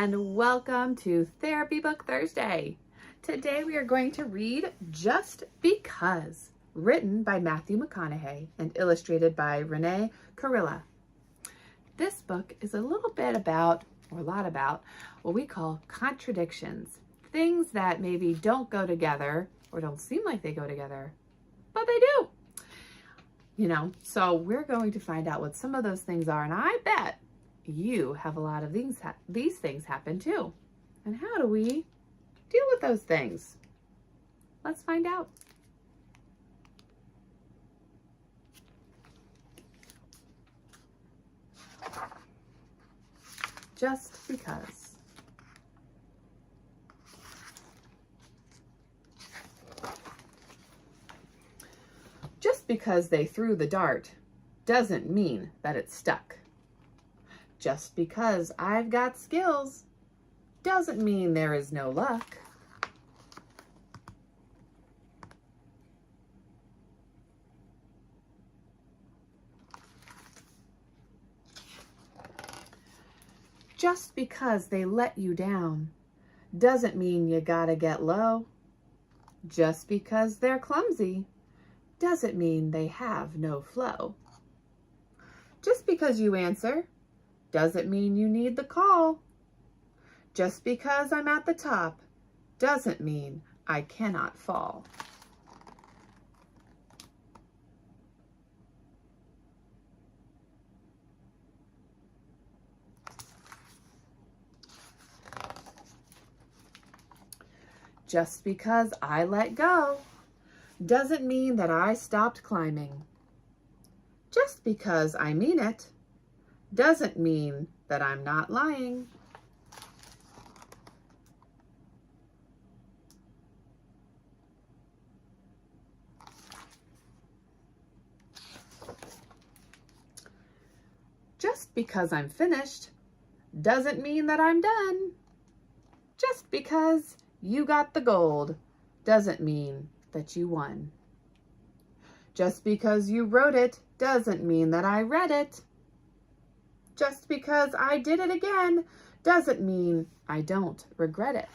and welcome to Therapy Book Thursday. Today we are going to read Just Because, written by Matthew McConaughey and illustrated by Renee Carilla. This book is a little bit about, or a lot about, what we call contradictions. Things that maybe don't go together or don't seem like they go together, but they do. So we're going to find out what some of those things are, and I bet you have a lot of these things happen too. And how do we deal with those things? Let's find out. Just because. Just because they threw the dart doesn't mean that it stuck. Just because I've got skills doesn't mean there is no luck. Just because they let you down doesn't mean you gotta get low. Just because they're clumsy doesn't mean they have no flow. Just because you answer doesn't mean you need the call. Just because I'm at the top doesn't mean I cannot fall. Just because I let go doesn't mean that I stopped climbing. Just because I mean it doesn't mean that I'm not lying. Just because I'm finished doesn't mean that I'm done. Just because you got the gold doesn't mean that you won. Just because you wrote it doesn't mean that I read it. Just because I did it again doesn't mean I don't regret it.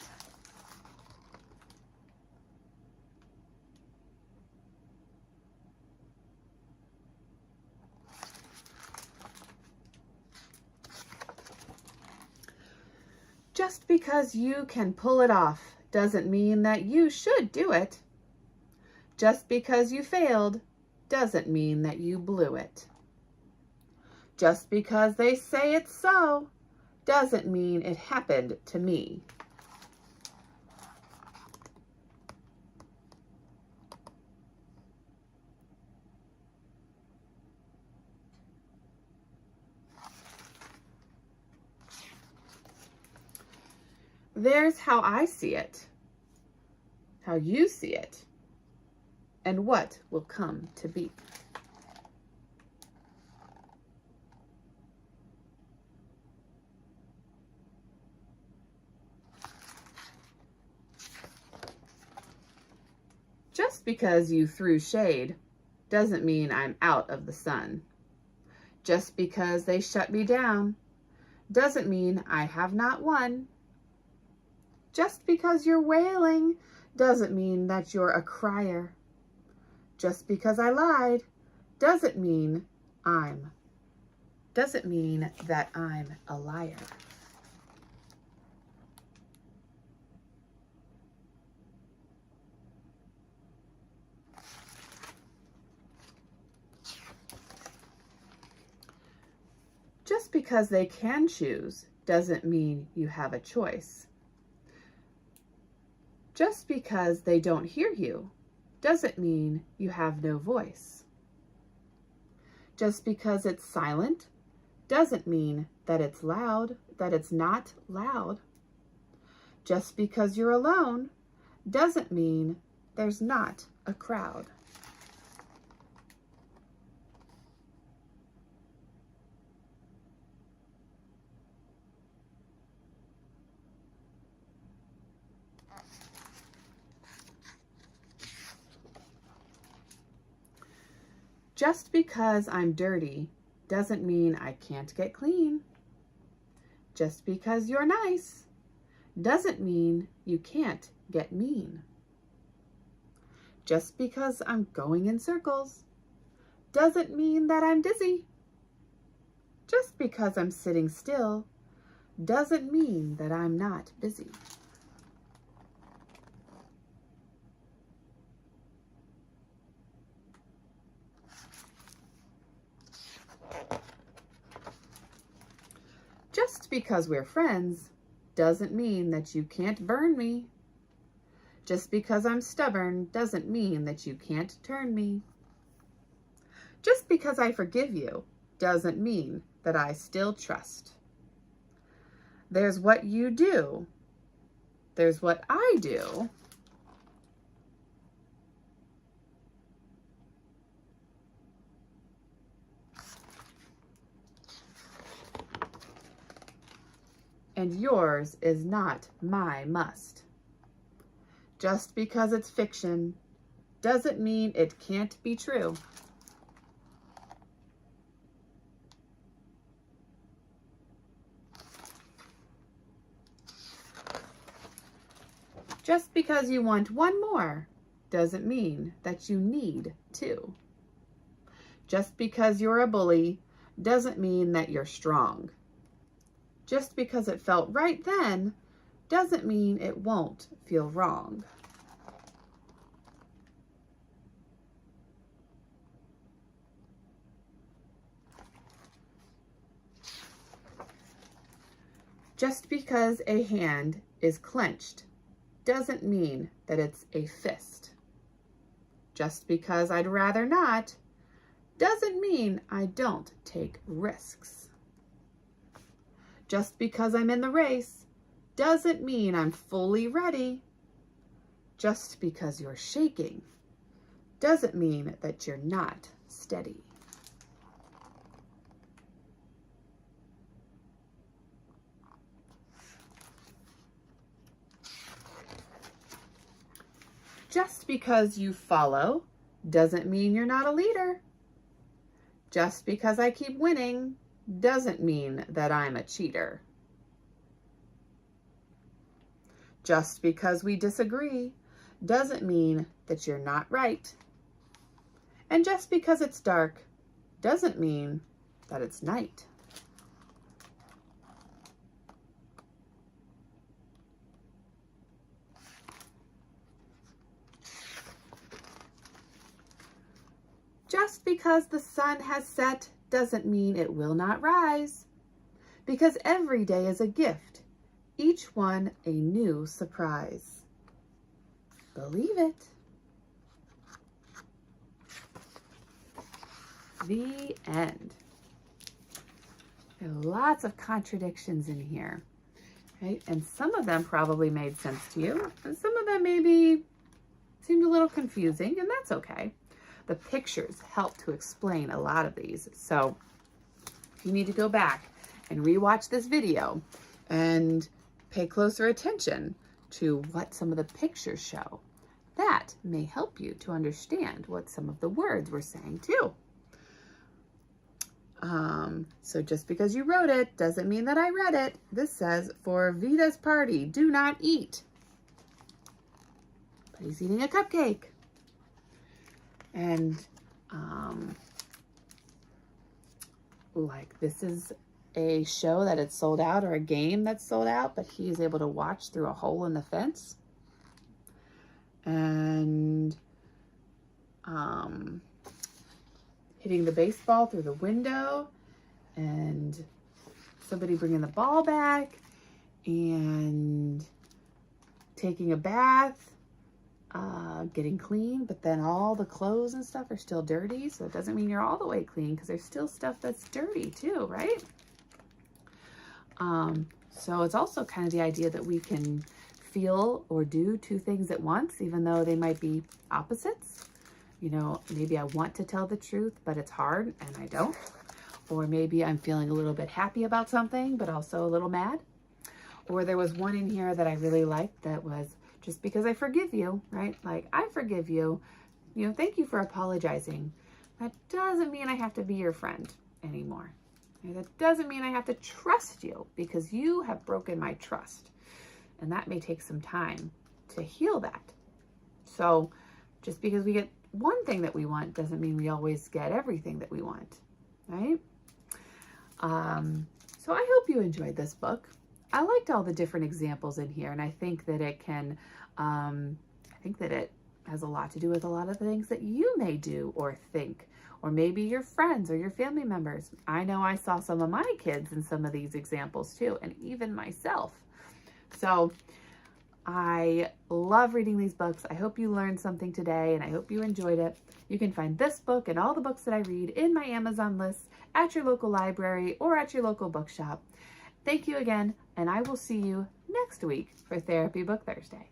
Just because you can pull it off doesn't mean that you should do it. Just because you failed doesn't mean that you blew it. Just because they say it's so doesn't mean it happened to me. There's how I see it, how you see it, and what will come to be. Just because you threw shade doesn't mean I'm out of the sun. Just because they shut me down doesn't mean I have not won. Just because you're wailing doesn't mean that you're a crier. Just because I lied doesn't mean that I'm a liar. Just because they can choose doesn't mean you have a choice. Just because they don't hear you doesn't mean you have no voice. Just because it's silent doesn't mean that it's not loud. Just because you're alone doesn't mean there's not a crowd. Just because I'm dirty doesn't mean I can't get clean. Just because you're nice doesn't mean you can't get mean. Just because I'm going in circles doesn't mean that I'm dizzy. Just because I'm sitting still doesn't mean that I'm not busy. Just because we're friends doesn't mean that you can't burn me. Just because I'm stubborn doesn't mean that you can't turn me. Just because I forgive you doesn't mean that I still trust. There's what you do. There's what I do. And yours is not my must. Just because it's fiction doesn't mean it can't be true. Just because you want one more doesn't mean that you need two. Just because you're a bully doesn't mean that you're strong. Just because it felt right then doesn't mean it won't feel wrong. Just because a hand is clenched doesn't mean that it's a fist. Just because I'd rather not doesn't mean I don't take risks. Just because I'm in the race doesn't mean I'm fully ready. Just because you're shaking doesn't mean that you're not steady. Just because you follow doesn't mean you're not a leader. Just because I keep winning doesn't mean that I'm a cheater. Just because we disagree doesn't mean that you're not right. And just because it's dark doesn't mean that it's night. Just because the sun has set doesn't mean it will not rise. Because every day is a gift, each one a new surprise. Believe it. The end. There are lots of contradictions in here, right? And some of them probably made sense to you, and some of them maybe seemed a little confusing, and that's okay. The pictures help to explain a lot of these. So if you need to go back and rewatch this video and pay closer attention to what some of the pictures show, that may help you to understand what some of the words were saying too. So just because you wrote it doesn't mean that I read it. This says, for Vita's party, do not eat. But he's eating a cupcake. And like this is a show that it's sold out, or a game that's sold out, but he's able to watch through a hole in the fence. And hitting the baseball through the window, and somebody bringing the ball back, and taking a bath, getting clean, but then all the clothes and stuff are still dirty. So it doesn't mean you're all the way clean, because there's still stuff that's dirty too, right? So it's also kind of the idea that we can feel or do two things at once, even though they might be opposites. You know, maybe I want to tell the truth, but it's hard and I don't. Or maybe I'm feeling a little bit happy about something, but also a little mad. Or there was one in here that I really liked that was, just because I forgive you, right? Like, I forgive you, you know, thank you for apologizing. That doesn't mean I have to be your friend anymore. Okay, that doesn't mean I have to trust you because you have broken my trust. And that may take some time to heal that. So just because we get one thing that we want doesn't mean we always get everything that we want, right? So I hope you enjoyed this book. I liked all the different examples in here, and I think that it can, I think that it has a lot to do with a lot of the things that you may do or think, or maybe your friends or your family members. I know I saw some of my kids in some of these examples too, and even myself. So I love reading these books. I hope you learned something today, and I hope you enjoyed it. You can find this book and all the books that I read in my Amazon list at your local library or at your local bookshop. Thank you again, and I will see you next week for Therapy Book Thursday.